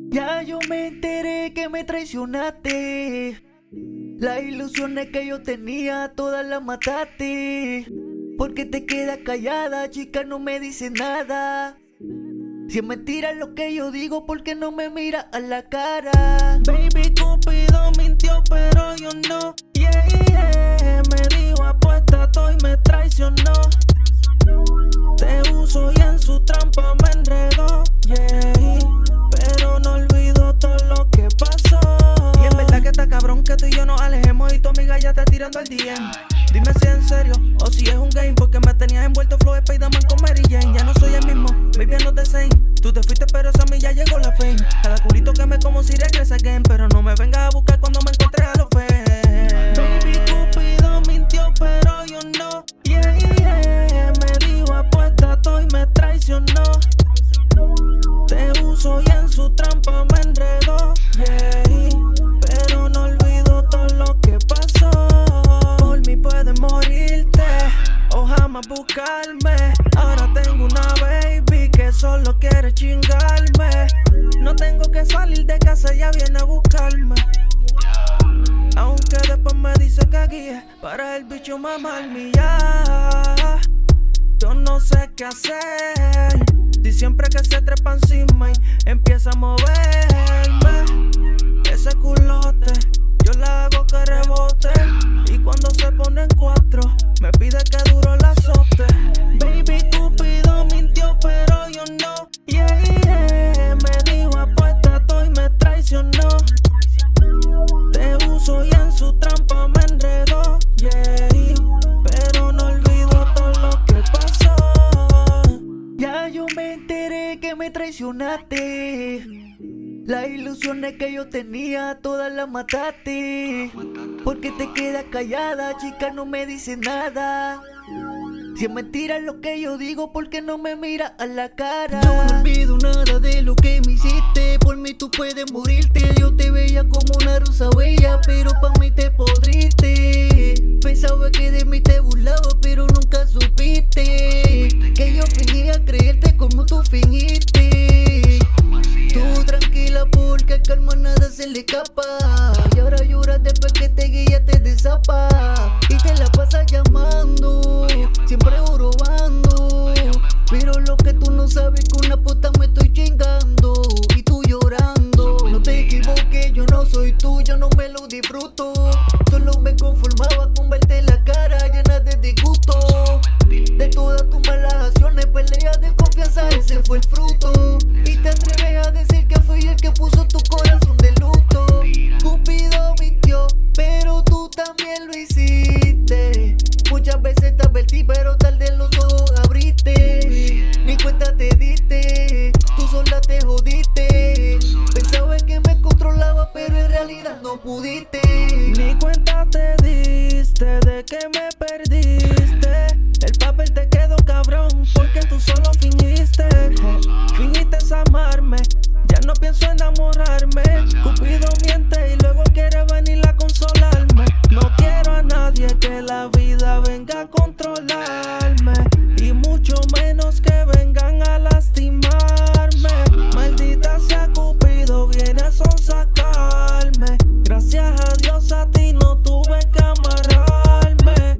Ya yo me enteré que me traicionaste. Las ilusiones que yo tenía, todas las mataste. Porque te quedas callada, chica, no me dices nada. Si es mentira lo que yo digo, ¿por qué no me miras a la cara? Baby, Cupido mintió, pero yo no. Yeah, yeah. Me dijo apuesta y me traicionó. Te uso y en su trampa me enredó. Yeah. Pero no olvido todo lo que pasó. Y en verdad que está cabrón que tú y yo nos alejemos y tu amiga ya está tirando el DM. Dime si es en serio o si es un game, porque me tenías envuelto flow Spiderman con Mary Jane. Ya no soy el mismo, baby, no te same. Tú te fuiste pero a mí ya llegó la fame. Cada culito que me como si regresa again, pero no me vengas a buscar cuando me encontré a los feos. Baby, Cupido mintió pero yo no. Yeah, yeah. Me dijo apuesta y me traicionó. Te uso y en su trampa me enredó. Yeah. Pero no olvido todo lo que pasó. Por mí puedes morirte o jamás buscarme. Ahora tengo una baby que solo quiere chingarme. No tengo que salir de casa, ella viene a buscarme. Aunque después me dice que guíe para el bicho mamarme ya. Yo no sé qué hacer. Si siempre que se trepa encima y empieza a moverme ese culote, yo la hago que rebote. Y cuando se pone en cuatro, me pide que duro la azote. Baby, Cupido mintió, pero yo no. Yeah, yeah. Me dijo apuesta y me traicionó. Te uso y en su trampa me enredó. Yeah. Pero no olvido todo lo que pasó. Ya yo me enteré que me traicionaste. Las ilusiones que yo tenía, todas las mataste. Porque te quedas callada, chica, no me dices nada. Si es mentira lo que yo digo, ¿por qué no me miras a la cara? Yo no olvido nada de lo que me hiciste. Por mí tú puedes morirte. Yo te veía como una rosa bella, pero pa' mí te podriste. Pensaba que de mí te burlaba, pero nunca supiste que yo fingía creerte como tú fingiste. Tú tranquila porque al calma nada se le escapa. Y ahora lloras después que te guiaste de zapa. Y te la pasas llamando, siempre jorobando. Pero lo que tú no sabes es que una puta me estoy chingando y tú llorando. No te equivoques, yo no soy tú, yo no me lo disfruto. Solo me conformaba con verte la cara llena de disgusto. De todas tus malas acciones, peleas de confianza, ese fue el fruto. Y te atreves a decir que fui el que puso tu corazón de luto. Cupido mintió, pero tú también lo hiciste. Muchas veces te advertí, pero tarde los ojos abriste. Ni cuenta te diste, tú sola te jodiste. Pensaba que me controlaba, pero en realidad no pudiste. Ni cuenta te diste de que me perdiste. El papel te quedó cabrón porque tú solo fingiste. Fingiste amarme, ya no pienso enamorarme. Cupido miente y luego quiere venir a consolarme. No quiero a nadie que la vida venga a controlarme, y mucho menos que vengan a lastimarme. Maldita sea Cupido, viene a sonsacarme. Gracias a Dios a ti no tuve que amarrarme.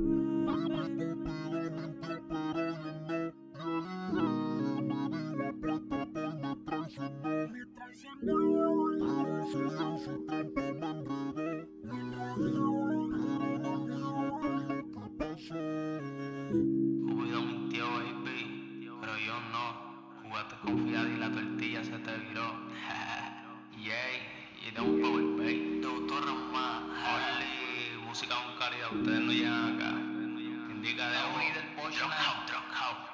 Cupido mintió, baby, pero yo no. Jugaste confiado y la tortilla se te viró. Yay, y tengo un power play. Te gustó Rama, Only, música con calidad, ustedes no llegan acá. Indica de oír el pollo, drop out.